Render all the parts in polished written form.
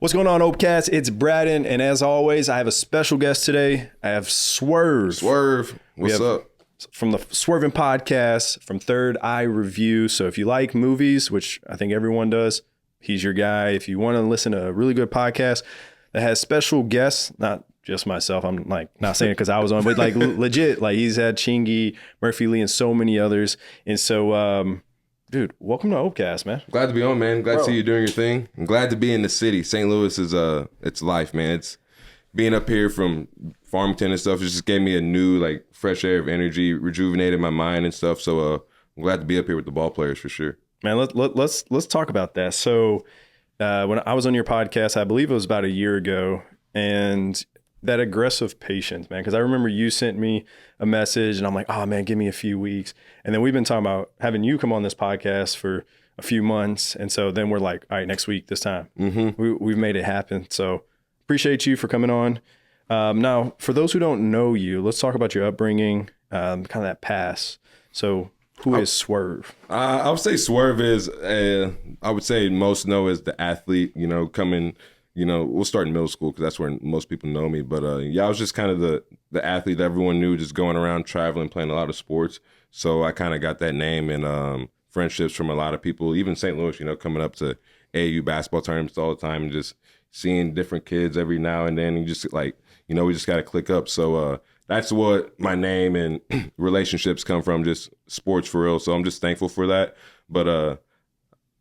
What's going on, Opecast? It's Braden, and as always, I have a special guest today. I have Swerve. Swerve, what's up? From the Swervinn Podcast, from Third Eye Review. So if you like movies, which I think everyone does, he's your guy. If you want to listen to a really good podcast that has special guests, not just myself, I'm like not saying it because I was on, but like legit, like he's had Chingy, Murphy Lee, and so many others. And so, dude, welcome to Opecast, man. Glad to be on, man. Glad to see you doing your thing. I'm glad to be in the city. St. Louis is it's life, man. It's being up here from Farmington and stuff. It just gave me a new, like, fresh air of energy, rejuvenated my mind and stuff. So I'm glad to be up here with the ball players for sure. Man, let's talk about that. So when I was on your podcast, I believe it was about a year ago, and that aggressive patience, man, because I remember you sent me a message and I'm like, oh man, give me a few weeks. And then we've been talking about having you come on this podcast for a few months. And so then we're like, all right, next week, this time. We've made it happen. So appreciate you for coming on. Now, for those who don't know you, let's talk about your upbringing, kind of that past. So who is Swerve? I would say Swerve is, I would say most know as the athlete, coming, we'll start in middle school because that's where most people know me. But I was just kind of the athlete that everyone knew, just going around, traveling, playing a lot of sports. So I kind of got that name and friendships from a lot of people, even St. Louis, coming up to Eyee basketball tournaments all the time and just seeing different kids every now and then. And just like, we just got to click up. So that's what my name and relationships come from, just sports for real. So I'm just thankful for that. But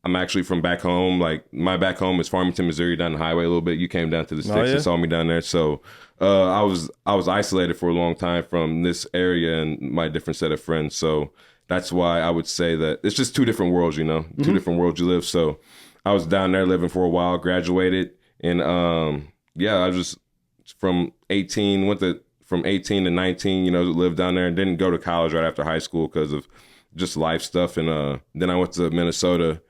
I'm actually from back home. Like, my back home is Farmington, Missouri, down the highway a little bit. You came down to the sticks and saw me down there. So I was isolated for a long time from this area and my different set of friends. So that's why I would say that it's just two different worlds, two different worlds you live. So I was down there living for a while, graduated, and I was just from 18 to 19, lived down there and didn't go to college right after high school because of just life stuff. And then I went to Minnesota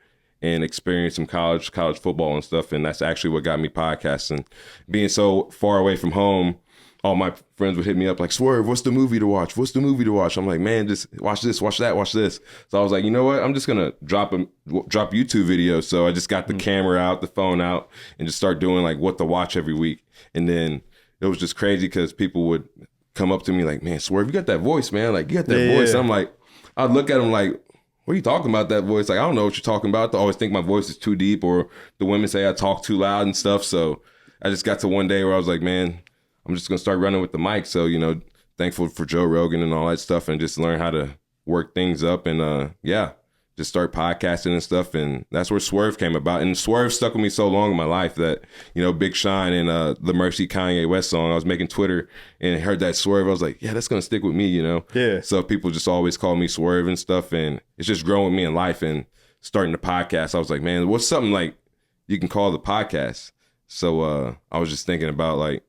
and experienced some college football and stuff. And that's actually what got me podcasting. Being so far away from home, all my friends would hit me up like, Swerve, what's the movie to watch? What's the movie to watch? I'm like, man, just watch this, watch that, watch this. So I was like, you know what? I'm just going to drop YouTube videos. So I just got the camera out, the phone out, and just start doing like what to watch every week. And then it was just crazy because people would come up to me like, man, Swerve, you got that voice, man. Like, you got that voice. I'm like, I'd look at them like, what are you talking about, that voice? Like, I don't know what you're talking about. I always think my voice is too deep, or the women say I talk too loud and stuff. So I just got to one day where I was like, man, I'm just going to start running with the mic. So, thankful for Joe Rogan and all that stuff, and just learn how to work things up and, just start podcasting and stuff. And that's where Swerve came about. And Swerve stuck with me so long in my life that, Big Sean and the Mercy Kanye West song, I was making Twitter and heard that Swerve. I was like, yeah, that's going to stick with me, Yeah. So people just always call me Swerve and stuff. And it's just growing with me in life. And starting the podcast, I was like, man, what's something like you can call the podcast? So I was just thinking about like,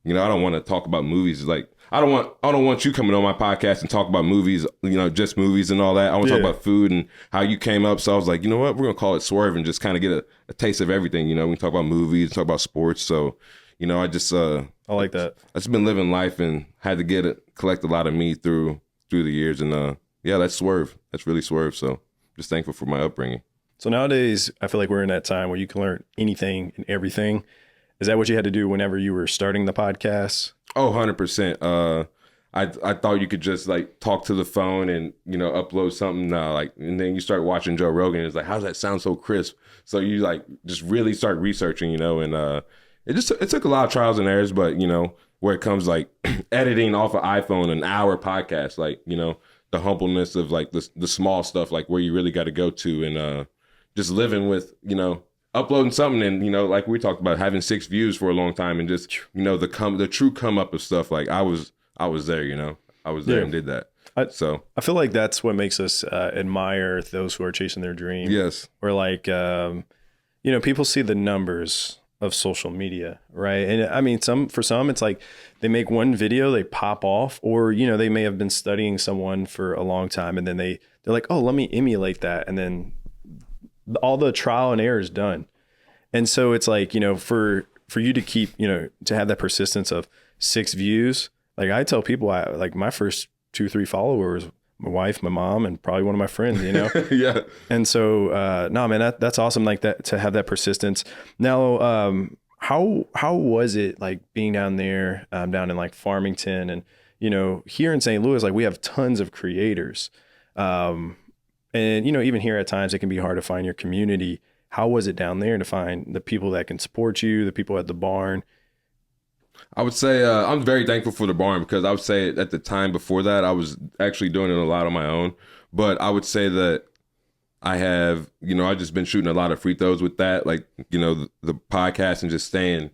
I don't want to talk about movies. Like, I don't want you coming on my podcast and talk about movies, just movies and all that. I want to talk about food and how you came up. So I was like, you know what? We're going to call it Swerve and just kind of get a taste of everything. We can talk about movies, talk about sports. So, I just... I like that. I've just been living life and had to collect a lot of me through the years. And that's Swerve. That's really Swerve. So just thankful for my upbringing. So nowadays, I feel like we're in that time where you can learn anything and everything. Is that what you had to do whenever you were starting the podcast? Oh, 100%. I thought you could just like talk to the phone and, upload something and then you start watching Joe Rogan. And it's like, how does that sound so crisp? So you like just really start researching, and it took a lot of trials and errors, but, where it comes like editing off an iPhone, an hour podcast, like, the humbleness of like the small stuff, like where you really got to go to, and just living with, uploading something and, like we talked about, having 6 views for a long time and just, the true come up of stuff. Like I was there, I was there and did that. I feel like that's what makes us admire those who are chasing their dream. Yes. Or like, people see the numbers of social media, right? And I mean, for some, it's like they make one video, they pop off, or, they may have been studying someone for a long time and then they're like, oh, let me emulate that. And then all the trial and error is done. And so it's like, for you to keep, to have that persistence of 6 views, like I tell people, like my first 2-3 followers, my wife, my mom, and probably one of my friends, Yeah. And so, no, man, that's awesome. Like that, to have that persistence. Now, how was it like being down there, down in like Farmington, and here in St. Louis, like we have tons of creators, and even here at times it can be hard to find your community. How was it down there to find the people that can support you, the people at the barn? I would say I'm very thankful for the barn, because I would say at the time before that, I was actually doing it a lot on my own. But I would say that I have, I've just been shooting a lot of free throws with that, like, the podcast, and just staying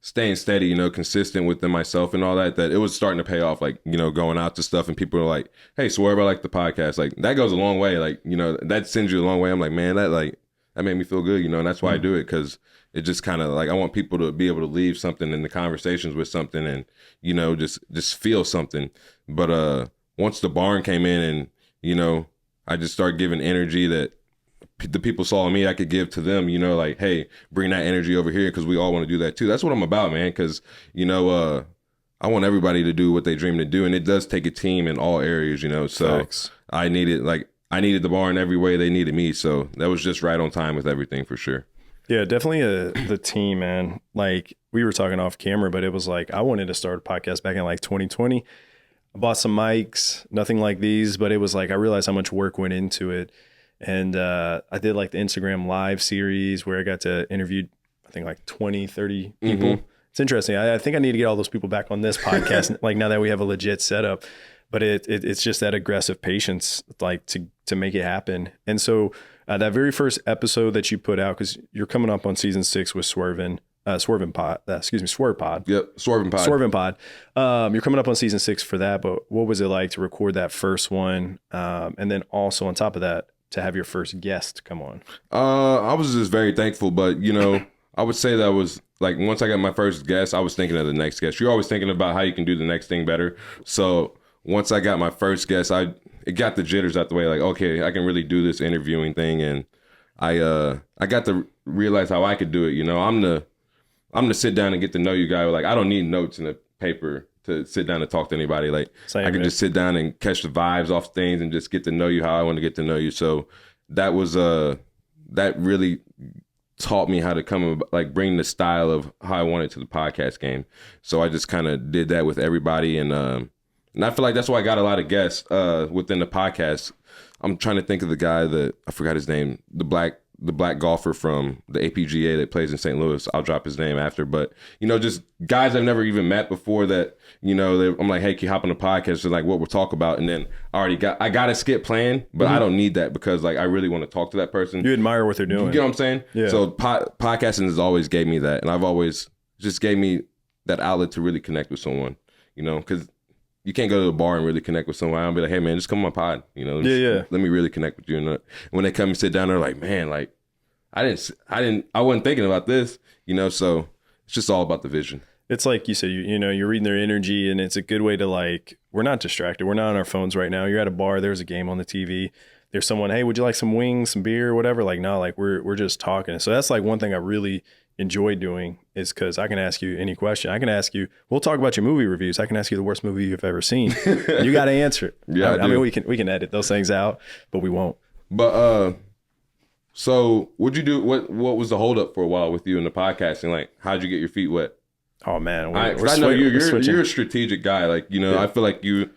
steady, consistent within myself and all that it was starting to pay off, like, going out to stuff and people are like, hey, Swerve, I like the podcast. Like, that goes a long way. Like, that sends you a long way. I'm like, man, that made me feel good, and that's why I do it, because it just kind of like, I want people to be able to leave something in the conversations with something, and, just feel something. But once the barn came in, and, I just started giving energy that the people saw in me, I could give to them, like, hey, bring that energy over here, because we all want to do that too. That's what I'm about, man, because, I want everybody to do what they dream to do, and it does take a team in all areas, so Facts. I needed the barn every way they needed me, so that was just right on time with everything, for sure. Yeah, definitely the team, man. Like, we were talking off camera, but it was like, I wanted to start a podcast back in like 2020. I bought some mics, nothing like these, but it was like, I realized how much work went into it. And I did like the Instagram live series where I got to interview, I think like 20, 30 people. Mm-hmm. It's interesting. I think I need to get all those people back on this podcast, like now that we have a legit setup. But it's just that aggressive patience, like to make it happen. And so that very first episode that you put out, because you're coming up on season 6 with Swervinn Pod. Swerve Pod. Yep, Swervinn Pod. Swervinn Pod. You're coming up on season 6 for that. But what was it like to record that first one? And then also on top of that, to have your first guest come on? I was just very thankful, but I would say that was like, once I got my first guest, I was thinking of the next guest. You're always thinking about how you can do the next thing better. So once I got my first guest, it got the jitters out the way. Like, okay, I can really do this interviewing thing, and I got to realize how I could do it. I'm the sit down and get to know you guy. Like, I don't need notes in a paper to sit down and talk to anybody. Like, I can just sit down and catch the vibes off things and just get to know you how I want to get to know you. So that was that really taught me how to come, like, bring the style of how I wanted to the podcast game. So I just kind of did that with everybody, and I feel like that's why I got a lot of guests within the podcast. I'm trying to think of the guy that I forgot his name, the black golfer from the APGA that plays in St. Louis. I'll drop his name after, but just guys I've never even met before that, I'm like, hey, can you hop on the podcast and like what we'll talk about? And then I got a skit planned, but I don't need that, because like I really want to talk to that person. You admire what they're doing. You get what I'm saying? Yeah. So podcasting has always gave me that, and I've always just gave me that outlet to really connect with someone, because you can't go to the bar and really connect with someone and be like, hey man, just come on my pod, let me really connect with you. And when they come and sit down, they're like, man, like I wasn't thinking about this, so it's just all about the vision. It's like you said, you're reading their energy, and it's a good way to, like, we're not distracted. We're not on our phones right now. You're at a bar, there's a game on the TV. There's someone, hey, would you like some wings, some beer, whatever? Like, no, like we're just talking. So that's like one thing I really enjoy doing, is because I can ask you any question. I can ask you, we'll talk about your movie reviews. I can ask you the worst movie you've ever seen. You got to answer it. Yeah, I mean, we can edit those things out, but we won't. But so what'd you do? What was the holdup for a while with you in the podcasting? Like, how'd you get your feet wet? Oh man, I know you're a strategic guy. Like, I feel like you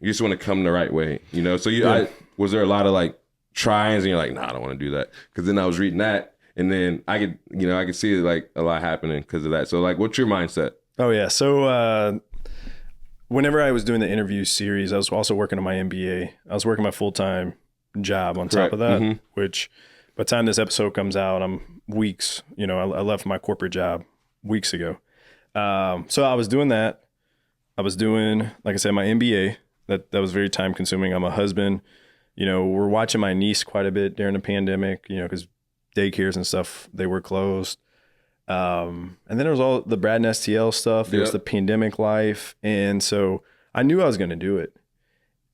just want to come the right way. So was there a lot of like tries, and you're like, nah, I don't want to do that? Because then I was reading that, and then I could see like a lot happening because of that. So like, what's your mindset? Oh yeah, so whenever I was doing the interview series, I was also working on my MBA. I was working my full-time job on top of that, which by the time this episode comes out, I'm weeks. I left my corporate job weeks ago. So I was doing that. I was doing, like I said, my MBA. That was very time consuming. I'm a husband. We're watching my niece quite a bit during the pandemic, because daycares and stuff, they were closed. And then there was all the Braden STL stuff. There was the pandemic life. And so I knew I was going to do it.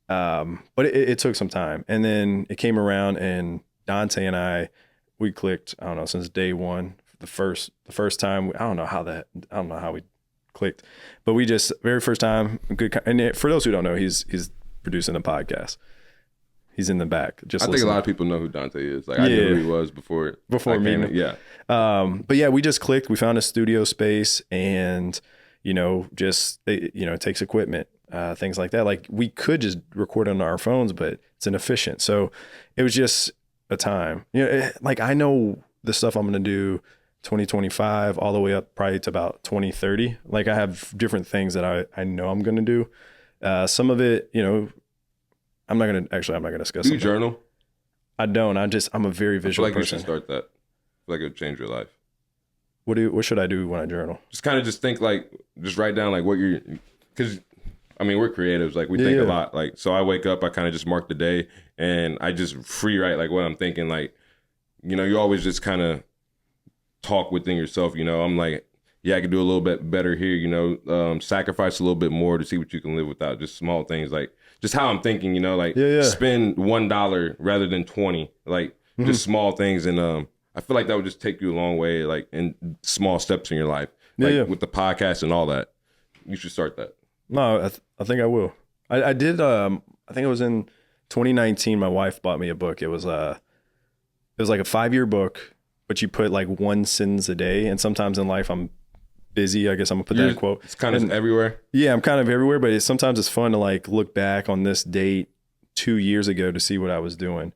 But it took some time. And then it came around, and Dante and I, we clicked, I don't know, since day one. The first time, I don't know how we clicked, but we just, very first time, good. And for those who don't know, he's producing a podcast. He's in the back. Just I think a lot of people know who Dante is. Like I Yeah. knew who he was before meeting him. Yeah. But yeah, we just clicked. We found a studio space, and just it takes equipment, things like that. Like we could just record on our phones, but it's inefficient. So it was just a time. Like I know the stuff I'm gonna do 2025 all the way up probably to about 2030. Like I have different things that I know I'm gonna do. Some of it, I'm not gonna discuss. Do you journal? I don't. I'm a very visual person. You should start that. I feel like it would change your life. What should I do when I journal? Just think just write down like what you're, because I mean we're creatives, like we think a lot. Like so I wake up, I kind of just mark the day, and I just free write like what I'm thinking. Like you always just kind of talk within yourself. I'm like, yeah, I could do a little bit better here. Sacrifice a little bit more to see what you can live without. Just small things like just how I'm thinking. Spend $1 rather than 20. Like just small things, and I feel like that would just take you a long way, like in small steps in your life, with the podcast and all that. You should start that. No, I think I will. I did. I think it was in 2019. My wife bought me a book. It was like a 5-year book, but you put like 1 sentence a day. And sometimes in life I'm busy. I guess I'm gonna put that in quote. It's kind of everywhere. Yeah, I'm kind of everywhere, but sometimes it's fun to like look back on this date 2 years ago to see what I was doing.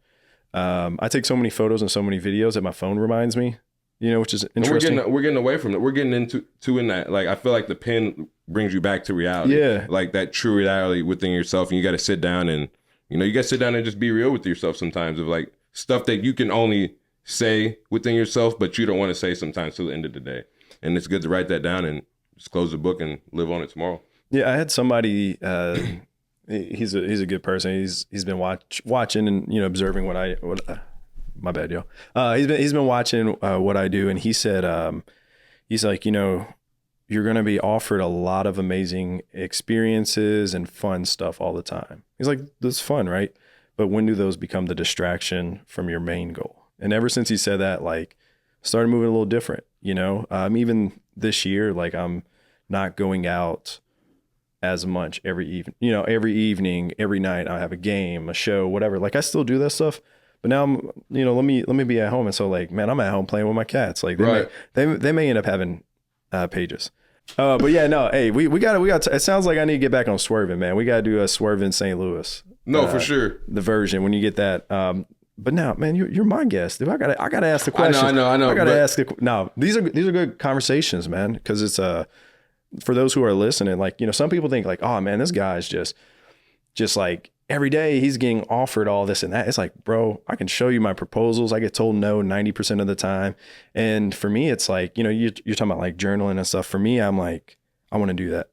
I take so many photos and so many videos that my phone reminds me, which is interesting. And we're getting away from it. We're getting into that. Like I feel like the pen brings you back to reality. Yeah. Like that true reality within yourself, and you got to sit down and you got to sit down and just be real with yourself sometimes, of like stuff that you can only say within yourself, but you don't want to say sometimes till the end of the day. And it's good to write that down and just close the book and live on it tomorrow. Yeah, I had somebody. He's a good person. He's been watching and observing what my bad, yo. He's been watching what I do, and he said he's like, you're gonna be offered a lot of amazing experiences and fun stuff all the time. He's like, that's fun, right? But when do those become the distraction from your main goal? And ever since he said that, like, started moving a little different. Even this year, like I'm not going out as much every evening, every night. I have a game, a show, whatever. Like I still do that stuff, but now I'm, let me be at home. And so like, man, I'm at home playing with my cats. Like they may end up having pages. But yeah, no, hey, we got. It sounds like I need to get back on Swervinn, man. We got to do a Swervinn St. Louis. No, for sure. The version when you get that. But now, man, you're my guest, dude. I gotta ask the question. I know. I gotta ask. No, these are good conversations, man. Because it's for those who are listening, like some people think like, oh man, this guy's just like every day he's getting offered all this and that. It's like, bro, I can show you my proposals. I get told no 90% of the time. And for me, it's like, you're talking about like journaling and stuff. For me, I'm like, I want to do that.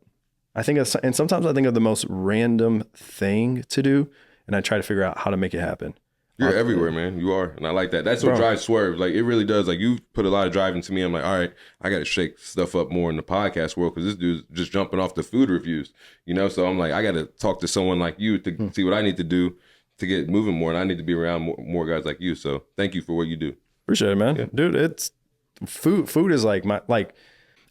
And sometimes I think of the most random thing to do, and I try to figure out how to make it happen. You're everywhere, man. You are. And I like that. That's what drives Swerve. Like, it really does. Like, you put a lot of drive into me. I'm like, all right, I got to shake stuff up more in the podcast world because this dude's just jumping off the food reviews, So I'm like, I got to talk to someone like you to see what I need to do to get moving more. And I need to be around more guys like you. So thank you for what you do. Appreciate it, man. Yeah. Dude, it's food. Food is like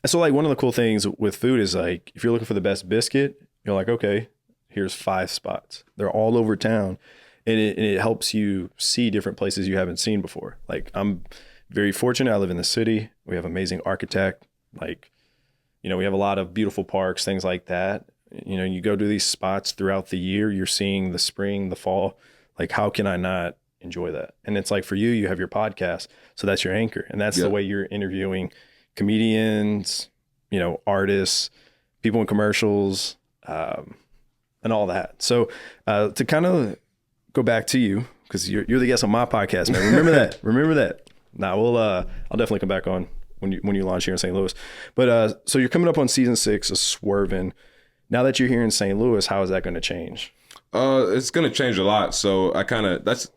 so like one of the cool things with food is like, if you're looking for the best biscuit, you're like, okay, here's 5 spots. They're all over town. And it helps you see different places you haven't seen before. Like I'm very fortunate. I live in the city. We have amazing architect. Like, we have a lot of beautiful parks, things like that. You go to these spots throughout the year, you're seeing the spring, the fall. Like, how can I not enjoy that? And it's like for you have your podcast. So that's your anchor. And that's the way you're interviewing comedians, artists, people in commercials, and all that. So to kind of go back to you, because you're the guest on my podcast, man. Remember that. Now I'll definitely come back on when you launch here in St. Louis. But so you're coming up on season 6 of Swervinn. Now that you're here in St. Louis, how is that going to change? It's going to change a lot. So that's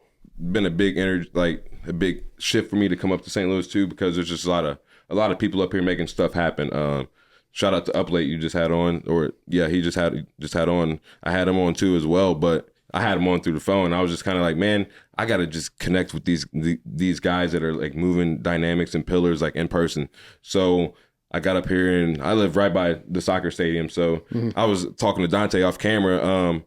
been a big energy, like a big shift for me to come up to St. Louis too, because there's just a lot of people up here making stuff happen. Shout out to Uplate you just had on, he just had on. I had him on too as well, but I had him on through the phone. I was just kind of like, man, I got to just connect with these guys that are like moving dynamics and pillars like in person. So I got up here and I live right by the soccer stadium. So I was talking to Dante off camera.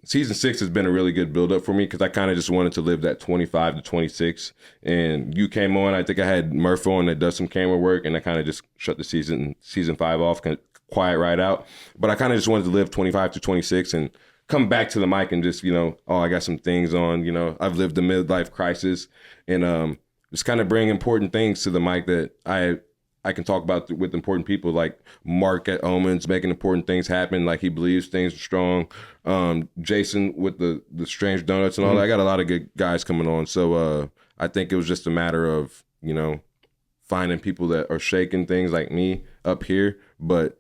season 6 has been a really good build up for me because I kind of just wanted to live that 25 to 26. And you came on, I think I had Murph on that does some camera work, and I kind of just shut the season 5 off, kind of quiet right out. But I kind of just wanted to live 25 to 26 and come back to the mic and just, I got some things on, I've lived a midlife crisis, and just kind of bring important things to the mic that I can talk about with important people, like Mark at Omens making important things happen, like he believes things are strong. Jason with the strange donuts and all that. I got a lot of good guys coming on. So I think it was just a matter of, finding people that are shaking things like me up here, but,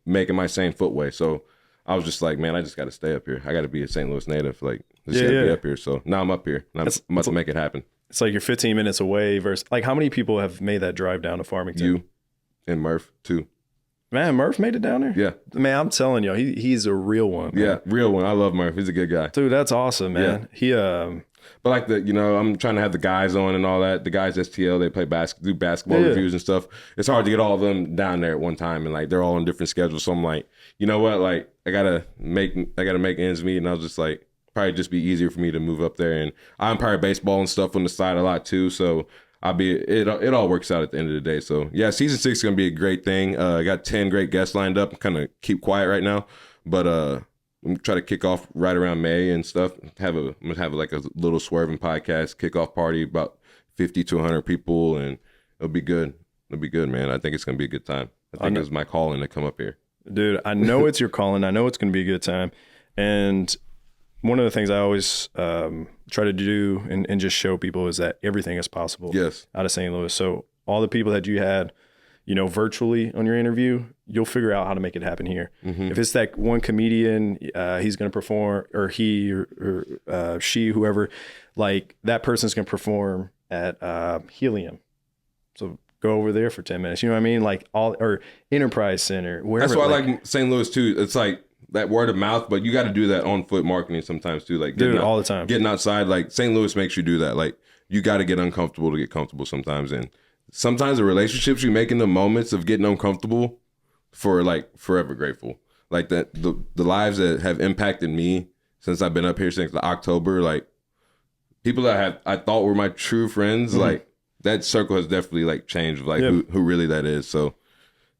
making my same footway. So I was just like, man, I just got to stay up here. I got to be a St. Louis native. Like, I just got to be up here. So now I'm up here. And I'm about to make it happen. It's like you're 15 minutes away versus like how many people have made that drive down to Farmington? You and Murph too. Man, Murph made it down there? Yeah. Man, I'm telling you, he's a real one. Man. Yeah, real one. I love Murph. He's a good guy. Dude, that's awesome, man. Yeah. But like I'm trying to have the guys on and all that. The guys STL, they play do basketball reviews and stuff. It's hard to get all of them down there at one time, and like they're all on different schedules. So I'm like, you know what? Like I gotta make ends meet, and I was just like, probably just be easier for me to move up there. And I umpire baseball and stuff on the side a lot too, so it all works out at the end of the day. So yeah, season 6 is gonna be a great thing. I got 10 great guests lined up. I'm kind of keep quiet right now, but I'm gonna try to kick off right around May and stuff. I'm gonna have like a little Swervinn Podcast kickoff party, about 50 to 100 people, and it'll be good. It'll be good, man. I think it's gonna be a good time. I think it's my calling to come up here, dude. I know it's your calling. I know it's gonna be a good time, and one of the things I always try to do and just show people is that everything is possible out of St. Louis. So all the people that you had, virtually on your interview, you'll figure out how to make it happen here. If it's that one comedian, he's going to perform, or he or she, whoever, like that person's going to perform at Helium. So go over there for 10 minutes. You know what I mean? Like or Enterprise Center, wherever. That's why I like St. Louis too. It's like that word of mouth, but you got to do that on foot marketing sometimes too. Like all the time. Getting outside, like St. Louis makes you do that. Like you got to get uncomfortable to get comfortable sometimes. And sometimes the relationships you make in the moments of getting uncomfortable for like forever grateful. Like that, the lives that have impacted me since I've been up here since October, like people that I thought were my true friends, like that circle has definitely like changed, like who really that is. So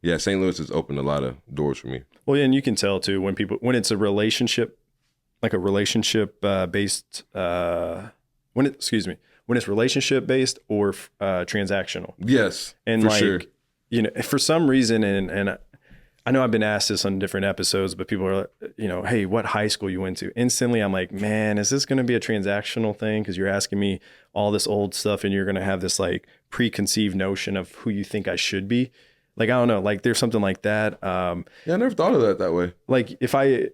yeah, St. Louis has opened a lot of doors for me. Well, yeah, and you can tell too when it's a relationship, like a relationship based, when it's relationship based or transactional. Yes, and for like sure. For some reason, and I know I've been asked this on different episodes, but people are, hey, what high school you went to? Instantly, I'm like, man, is this going to be a transactional thing? Because you're asking me all this old stuff, and you're going to have this like preconceived notion of who you think I should be. Like, I don't know, like there's something like that. Yeah, I never thought of that way. Like if I'm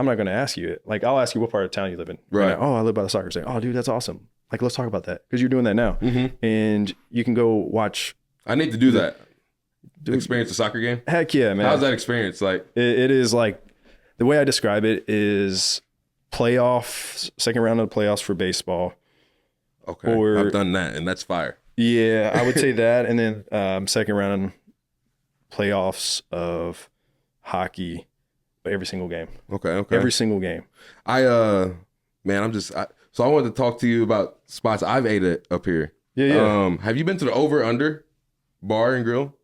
not going to ask you it. Like I'll ask you what part of town you live in. Right. Oh, I live by the soccer stadium. Oh, dude, that's awesome. Like, let's talk about that. Because you're doing that now. And you can go watch. I need to do that. Experience a soccer game? Heck yeah, man. How's that experience like? It is like, the way I describe it is playoffs, second round of the playoffs for baseball. Okay, I've done that, and that's fire. Yeah, I would say that. And then second round playoffs of hockey, every single game. Okay. Every single game. So I wanted to talk to you about spots I've ate at up here. Yeah. Have you been to the Over Under Bar and Grill?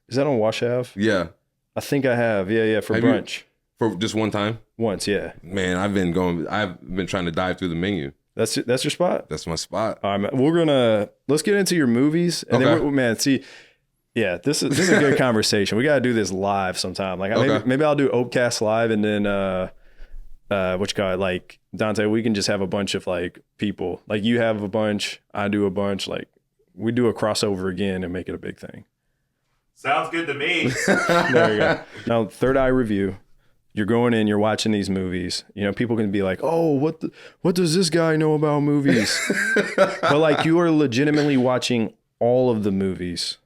Is that on Wash Ave? Yeah. I think I have. Yeah, for brunch. For just one time? Once, yeah. Man, I've been trying to dive through the menu. That's your spot? That's my spot. All right, let's get into your movies. And then, yeah, this is a good conversation. We got to do this live sometime. Like maybe I'll do Opecast live, and then like Dante, we can just have a bunch of like people. Like you have a bunch, I do a bunch. Like we do a crossover again and make it a big thing. Sounds good to me. There you go. Now, Third Eye Review. You're going in, you're watching these movies. People can be like, oh, what does this guy know about movies? But like you are legitimately watching all of the movies.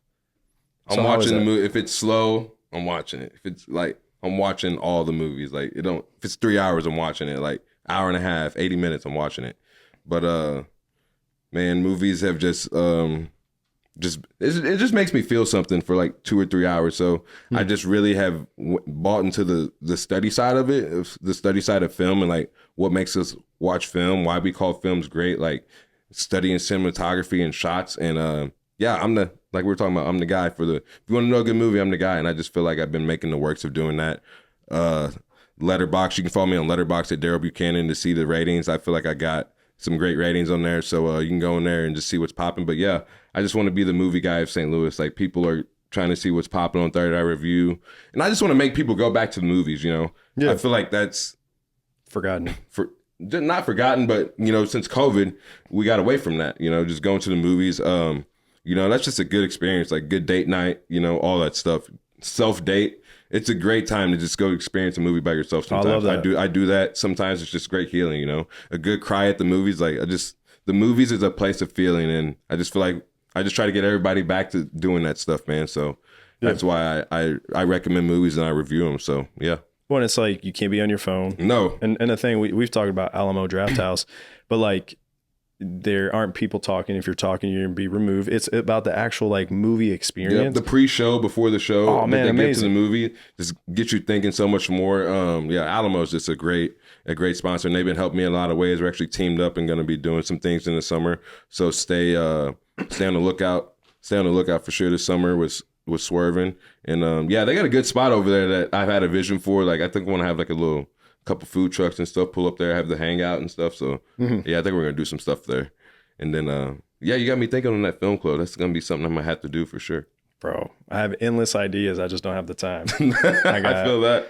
I'm watching the movie. If it's slow, I'm watching it. If it's like, I'm watching all the movies. Like if it's 3 hours, I'm watching it. Like hour and a half, 80 minutes, I'm watching it. But man, movies have just it just makes me feel something for like 2 or 3 hours. So I just really have bought into the study side of it, the study side of film, and like what makes us watch film, why we call films great, like studying cinematography and shots. And yeah, like we were talking about, I'm the guy for if you want to know a good movie, I'm the guy. And I just feel like I've been making the works of doing that. Letterboxd, you can follow me on Letterboxd at Daryl Buchanan to see the ratings. I feel like I got some great ratings on there, so you can go in there and just see what's popping. But yeah, I just want to be the movie guy of St. Louis. Like, people are trying to see what's popping on Third Eye Review, and I just want to make people go back to the movies. Yeah. I feel like that's forgotten. Not forgotten, but since COVID, we got away from that. Just going to the movies. That's just a good experience, like good date night. All that stuff. Self date. It's a great time to just go experience a movie by yourself. Sometimes I love that. I do that. Sometimes it's just great healing. A good cry at the movies. Like, the movies is a place of feeling, and I just feel like I just try to get everybody back to doing that stuff, man. So that's why I recommend movies and I review them. So yeah. Well, it's like you can't be on your phone. No. And the thing we've talked about Alamo Draft House, but like there aren't people talking. If you're talking, you're gonna be removed. It's about the actual like movie experience. Yep, the pre-show before the show. Oh man, amazing. Get to the movie, just get you thinking so much more. Alamo's just a great sponsor, and they've been helping me in a lot of ways. We're actually teamed up and going to be doing some things in the summer. So stay on the lookout. Stay on the lookout for sure this summer with Swervinn. And they got a good spot over there that I've had a vision for. Like, I think I want to have like a couple food trucks and stuff, pull up there, have the hangout and stuff. So yeah, I think we're gonna do some stuff there. And then you got me thinking on that film club. That's gonna be something I'm gonna have to do for sure. Bro, I have endless ideas. I just don't have the time. I feel that.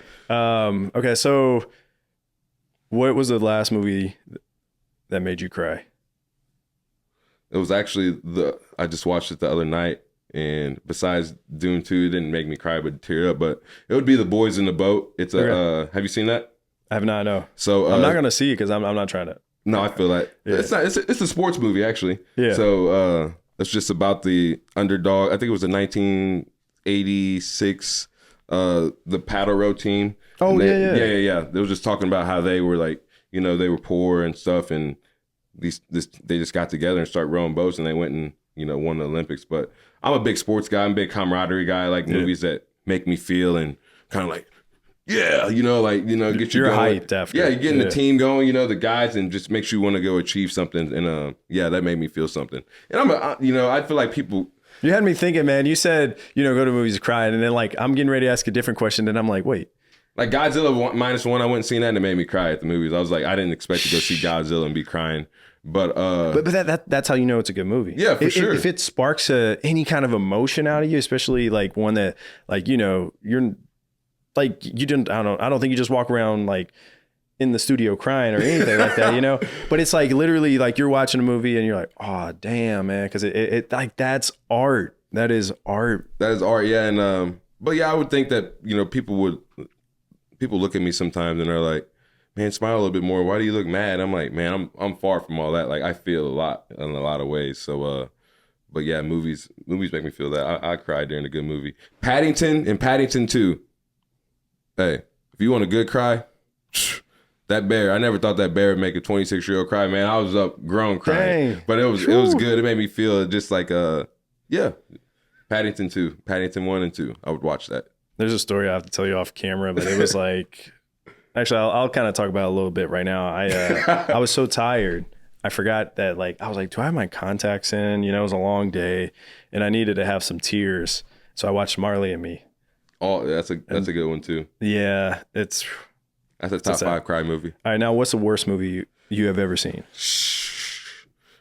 Okay, so what was the last movie that made you cry? It was actually I just watched it the other night, and besides Dune 2, it didn't make me cry but tear up. But it would be The Boys in the Boat. It's have you seen that? I have not, no. So I'm not gonna see it because I'm not trying to. No, I feel that it's a sports movie actually. Yeah. So it's just about the underdog. I think it was the 1986 the paddle row team. Oh yeah. They were just talking about how they were like they were poor and stuff, and they just got together and started rowing boats, and they went and won the Olympics. But I'm a big sports guy. I'm a big camaraderie guy. I like movies that make me feel and kind of like. Yeah, get you You're going. Hyped after. Yeah, you're getting the team going, the guys, and just makes you want to go achieve something. And that made me feel something. And I feel like people. You had me thinking, man. You said, go to movies crying, and then like I'm getting ready to ask a different question, and I'm like, wait. Like Godzilla -1, I went and seen that, and it made me cry at the movies. I was like, I didn't expect to go see Godzilla and be crying. But that's how you know it's a good movie. Yeah, for sure. If it sparks any kind of emotion out of you, especially like one that like you're. Like you didn't, I don't think you just walk around like in the studio crying or anything like that, But it's like literally like you're watching a movie and you're like, oh damn, man, because it like that's art. That is art. That is art, yeah. And but yeah, I would think that people look at me sometimes and they're like, man, smile a little bit more. Why do you look mad? I'm like, man, I'm far from all that. Like I feel a lot in a lot of ways. So but yeah, movies make me feel that. I cried during a good movie. Paddington and Paddington 2. Hey, if you want a good cry, that bear. I never thought that bear would make a 26-year-old cry, man. I was up grown crying. Dang. But it was good. It made me feel just like Paddington 2, Paddington 1 and 2. I would watch that. There's a story I have to tell you off camera, but it was like actually I'll kind of talk about it a little bit right now. I was so tired. I forgot that I was like, do I have my contacts in? It was a long day and I needed to have some tears. So I watched Marley and Me. Oh, that's a good one too. Yeah, that's a top 5 cry movie. All right, now what's the worst movie you have ever seen?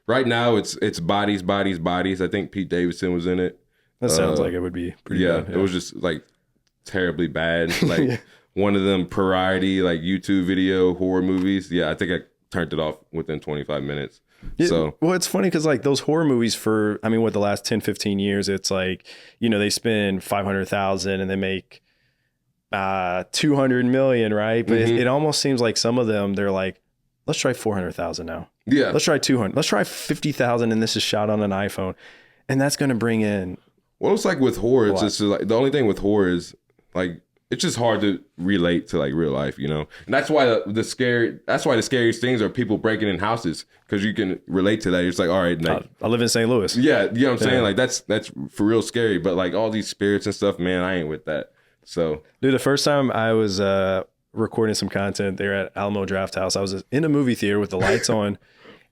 Right now, it's Bodies. I think Pete Davidson was in it. That sounds like it would be pretty bad. It was just like terribly bad. Like one of them variety like YouTube video horror movies. Yeah, I think I turned it off within 25 minutes. So well, it's funny because like those horror movies for the last 10, 15 years, it's like, they spend 500,000 and they make 200 million, right? But it almost seems like some of them, they're like, let's try 400,000 now. Yeah. Let's try 200. Let's try 50,000 and this is shot on an iPhone. And that's going to bring in. Well, it's like with horror, it's just like the only thing with horror is like it's just hard to relate to like real life, you know. And that's why the scariest things are people breaking in houses, because you can relate to that. It's like, all right, like, I live in St. Louis. yeah, you know what I'm saying? Like that's for real scary. But like all these spirits and stuff, man, I ain't with that. So, dude, the first time I was recording some content there at Alamo Draft House, I was in a movie theater with the lights on,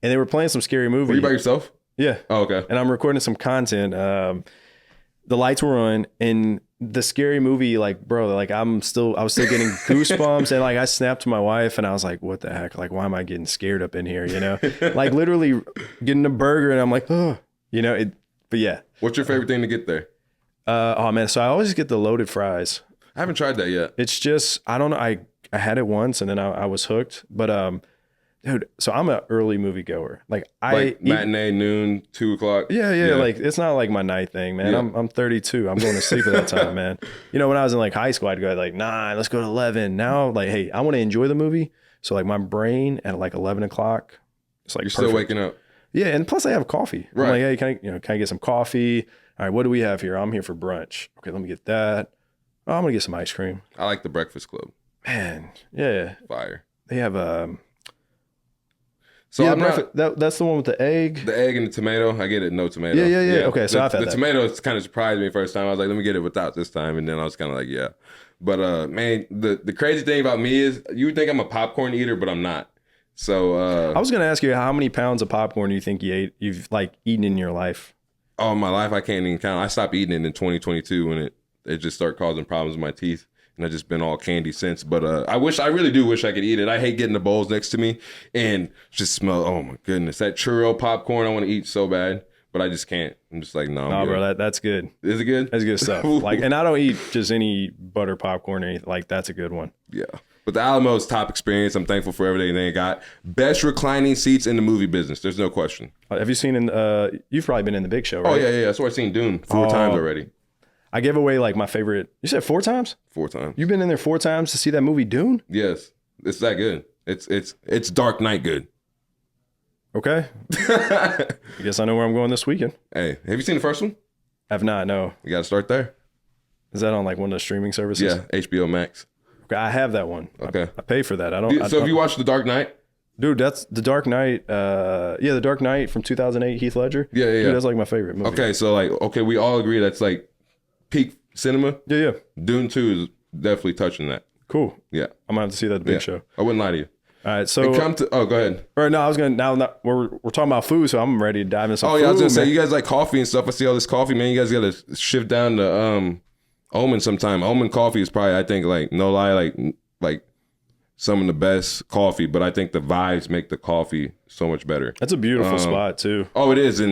and they were playing some scary movie. were you by yourself? Yeah. Oh, okay. And I'm recording some content. The lights were on, and the scary movie, like, bro, like I was still getting goosebumps, and like I snapped to my wife, and I was like, what the heck? Like, why am I getting scared up in here? You know, like literally getting a burger, and I'm like, oh, you know. But yeah. What's your favorite thing to get there? Oh man, so I always get the loaded fries. I haven't tried that yet. It's just, I don't know. I had it once, and then I was hooked. But dude, so I'm an early movie goer. Like matinee, noon, 2:00. Yeah. Like it's not like my night thing, man. Yeah. I'm 32. I'm going to sleep at that time, man. You know, when I was in like high school, I'd go like 9, let's go to 11. Now, like, hey, I want to enjoy the movie. So like my brain at like 11 o'clock, it's like You're perfect. still waking up. Yeah, and plus I have coffee. Right. I'm like, hey, can I get some coffee? All right, what do we have here? I'm here for brunch. Okay, let me get that. Oh, I'm gonna get some ice cream. I like the Breakfast Club. Man, yeah. Fire. They have So yeah, I'm not that's the one with the egg. the egg and the tomato. I get it, no tomato. Yeah. Okay, so I've had the that. tomato kind of surprised me first time. I was like, let me get it without this time, and then I was kind of like, yeah. But man, the crazy thing about me is you would think I'm a popcorn eater, but I'm not. So I was gonna ask you how many pounds of popcorn do you think you've like eaten in your life? all my life I can't even count. I stopped eating it in 2022 when it just started causing problems with my teeth. And I've just been all candy since. But I really do wish I could eat it. I hate getting the bowls next to me and just smell, oh my goodness, that churro popcorn I want to eat so bad, but I just can't. I'm just like, no. No, bro, that's good. Is it good? That's good stuff. Like, and I don't eat just any butter popcorn or anything. Like, that's a good one. Yeah. But the Alamo's top experience. I'm thankful for everything they got. Best reclining seats in the movie business. There's no question. Have you seen you've probably been in the Big Show, right? Oh, yeah. That's why I've seen Dune 4 times already. I gave away like my favorite. You said 4 times? 4 times. You've been in there 4 times to see that movie Dune? Yes. It's that good. It's Dark Knight good. Okay. I guess I know where I'm going this weekend. Hey, have you seen the first one? Have not, no. You got to start there. Is that on like one of the streaming services? Yeah, HBO Max. Okay, I have that one. Okay. I pay for that. So have you watched The Dark Knight? Dude, that's The Dark Knight. The Dark Knight from 2008, Heath Ledger. Yeah. Dude, that's like my favorite movie. Okay, so we all agree that's like peak cinema. Yeah. Dune 2 is definitely touching that. Cool. Yeah. I'm gonna have to see that at the Big Show. I wouldn't lie to you. All right, so go ahead. Or no, I was gonna we're talking about food, so I'm ready to dive into some food. Oh yeah, I was gonna say man. you guys like coffee and stuff. I see all this coffee, man. You guys gotta shift down to Omen sometime. Omen coffee is probably, I think, like no lie, like some of the best coffee, but I think the vibes make the coffee so much better. That's a beautiful spot too. Oh, it is,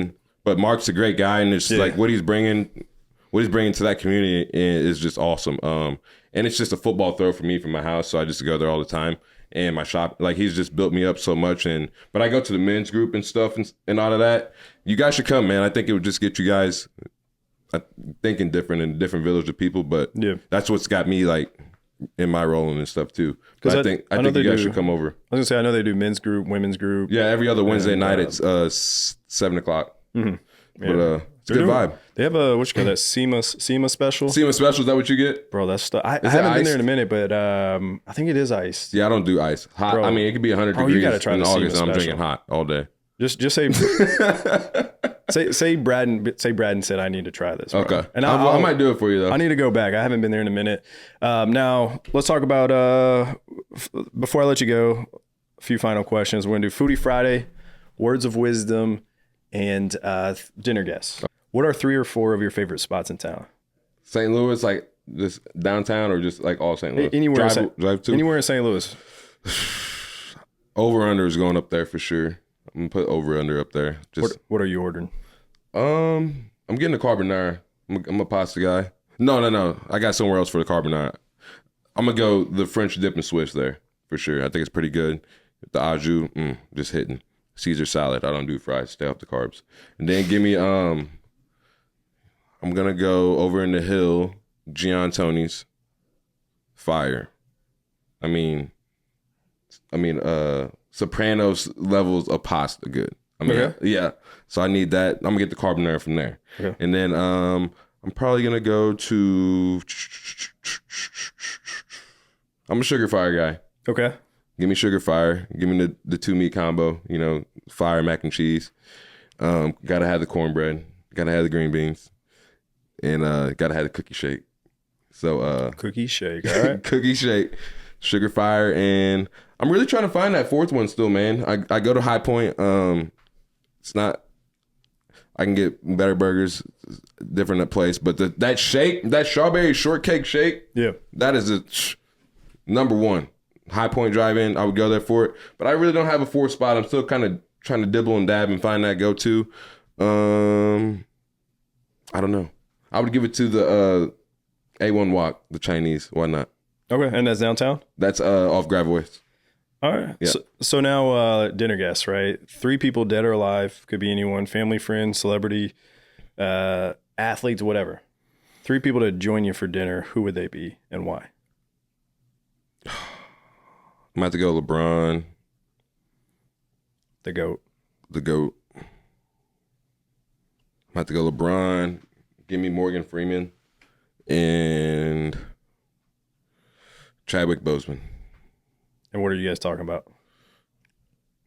but Mark's a great guy, and it's like what he's bringing to that community is just awesome. And it's just a football throw for me from my house, so I just go there all the time. And my shop, like he's just built me up so much. But I go to the men's group and stuff and all of that. You guys should come, man. I think it would just get you guys thinking different in a different village of people. But that's what's got me like in my rolling and stuff too. Because I think you guys should come over. I was gonna say I know they do men's group, women's group. Yeah, every other Wednesday night it's 7 o'clock. Mm-hmm. But it's a good vibe. They have a SEMA special. SEMA special, is that what you get? Bro, that's stuff. I haven't been there in a minute, but I think it is iced. Yeah, I don't do ice. Hot. Bro, I mean, it could be 100 degrees you gotta try in the August, SEMA and I'm special. drinking hot all day. Just say say Braden said I need to try this. Bro. Okay, and I might do it for you though. I need to go back. I haven't been there in a minute. Now let's talk about before I let you go, a few final questions. We're gonna do Foodie Friday, words of wisdom, and dinner guests. What are 3 or 4 of your favorite spots in town? St. Louis, like just downtown, or just like all St. Louis? Anywhere drive to? Anywhere in St. Louis. Over under is going up there for sure. I'm gonna put over under up there. Just what are you ordering? I'm getting a carbonara. I'm a pasta guy. No. I got somewhere else for the carbonara. I'm gonna go the French dip and Swiss there for sure. I think it's pretty good. The au jus, just hitting. Caesar salad. I don't do fries. Stay off the carbs. And then give me I'm gonna go over in the hill, Gian Tony's. Fire. I mean, Sopranos levels of pasta good. Yeah. So I need that. I'm gonna get the carbonara from there. Okay. And then I'm probably gonna go to I'm a sugar fire guy. Okay. Give me sugar fire. Give me the 2 meat combo. You know, fire mac and cheese. Gotta have the cornbread. Gotta have the green beans, and gotta have the cookie shake. So cookie shake. All right. cookie shake, sugar fire, and I'm really trying to find that fourth one still, man. I go to High Point. It's not. I can get better burgers, different place, but that shake, that strawberry shortcake shake, yeah, that is a number one. High Point Drive-In, I would go there for it, but I really don't have a fourth spot. I'm still kind of trying to dibble and dab and find that go-to. I don't know. I would give it to the A1 Wok, the Chinese. Why not? Okay, and that's downtown? That's off Gravois. All right. Yeah. So now dinner guests, right? 3 people, dead or alive, could be anyone, family, friend, celebrity, athletes, whatever. 3 people to join you for dinner. Who would they be and why? I'm about to go LeBron. The GOAT. The GOAT. I'm about to go LeBron. Give me Morgan Freeman and Chadwick Boseman. And what are you guys talking about?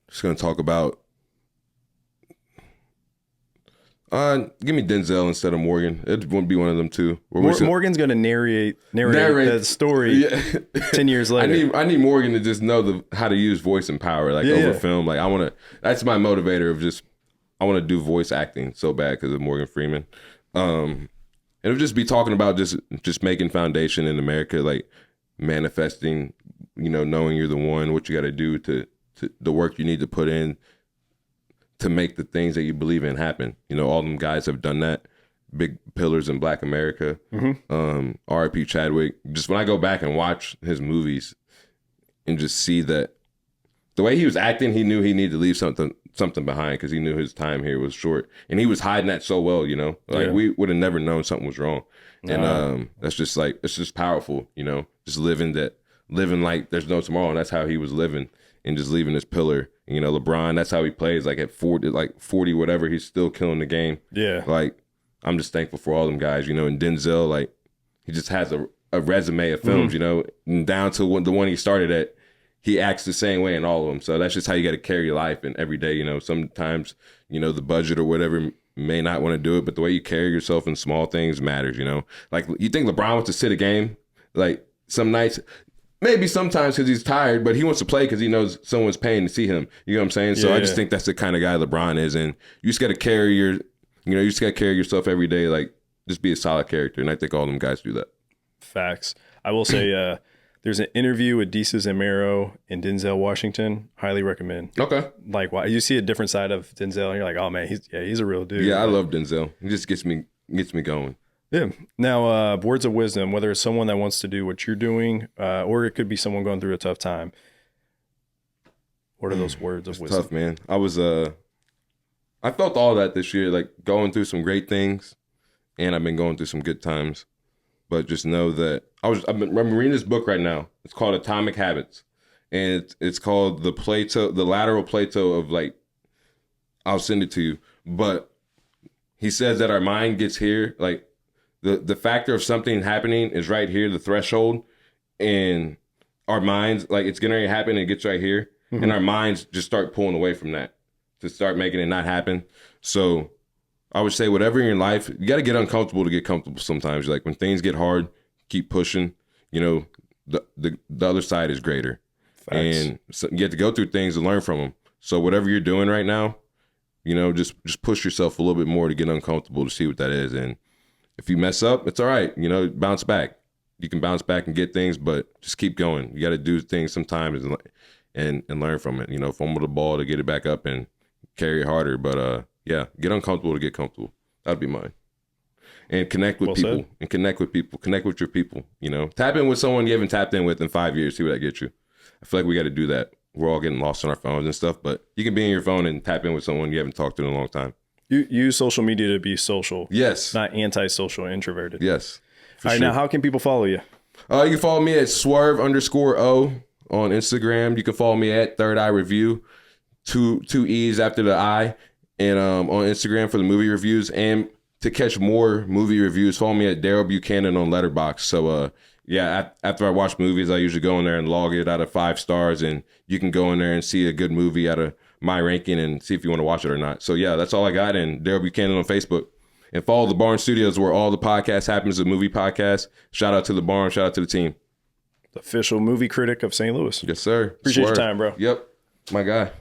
Just going to talk about give me Denzel instead of Morgan. It wouldn't be one of them two. Morgan's going to narrate the story 10 years later. I need Morgan to just know how to use voice and power, over film. Like that's my motivator of just, I want to do voice acting so bad because of Morgan Freeman. And it would just be talking about just making foundation in America, like manifesting, knowing you're the one, what you got to do to the work you need to put in to make the things that you believe in happen. All them guys have done that. Big pillars in Black America. Mm-hmm. R.I.P. Chadwick. Just when I go back and watch his movies and just see that the way he was acting, he knew he needed to leave something behind because he knew his time here was short. And he was hiding that so well, we would have never known something was wrong. And that's just it's just powerful, just living like there's no tomorrow. And that's how he was living and just leaving his pillar. LeBron, that's how he plays. Like at 40, whatever, he's still killing the game. Yeah. I'm just thankful for all them guys, and Denzel, he just has a resume of films, and down to the one he started at, he acts the same way in all of them. So that's just how you got to carry your life and every day, sometimes, the budget or whatever may not want to do it, but the way you carry yourself in small things matters, Like you think LeBron wants to sit a game? Like some nights, maybe sometimes because he's tired, but he wants to play because he knows someone's paying to see him. You know what I'm saying? So I just think that's the kind of guy LeBron is. And you just got to carry you just got to carry yourself every day. Like just be a solid character. And I think all them guys do that. Facts. I will say, there's an interview with Desus and Mero in Denzel Washington. Highly recommend. Okay. Why you see a different side of Denzel, and you're like, oh man, he's a real dude. Yeah, I love Denzel. He just gets me going. Yeah. Now, words of wisdom. Whether it's someone that wants to do what you're doing, or it could be someone going through a tough time. What are those words of wisdom? Tough, man. I felt all that this year, going through some great things, and I've been going through some good times. But just know that I'm reading this book right now. It's called Atomic Habits, and it's called the lateral Plato of I'll send it to you. But he says that our mind gets here, the factor of something happening is right here, the threshold, and our minds, it's getting ready to happen, and it gets right here, and our minds just start pulling away from that to start making it not happen. So I would say whatever in your life, you got to get uncomfortable to get comfortable sometimes. When things get hard, keep pushing. The other side is greater. Facts. And so you have to go through things and learn from them. So whatever you're doing right now, just push yourself a little bit more to get uncomfortable to see what that is. And if you mess up, it's all right. Bounce back. You can bounce back and get things, but just keep going. You got to do things sometimes and learn from it. Fumble the ball to get it back up and carry it harder. But yeah, get uncomfortable to get comfortable. That'd be mine. And connect with people. Said. And connect with people. Connect with your people. Tap in with someone you haven't tapped in with in 5 years. See what that gets you. I feel like we got to do that. We're all getting lost on our phones and stuff, but you can be in your phone and tap in with someone you haven't talked to in a long time. You use social media to be social. Yes. Not anti-social, introverted. Yes. All right, now how can people follow you? You can follow me at Swerve_O on Instagram. You can follow me at Third Eye Review. Two E's after the I. And on Instagram for the movie reviews. And to catch more movie reviews, follow me at Daryl Buchanan on Letterboxd. So yeah, after I watch movies, I usually go in there and log it out of 5 stars, and you can go in there and see a good movie out of my ranking and see if you want to watch it or not. So yeah, that's all I got. And Daryl Buchanan on Facebook. And follow The Barn Studios, where all the podcast happens, a movie podcast. Shout out to The Barn. Shout out to the team. The official movie critic of St. Louis. Yes, sir. Appreciate Swerve. your time, bro. Yep. My guy.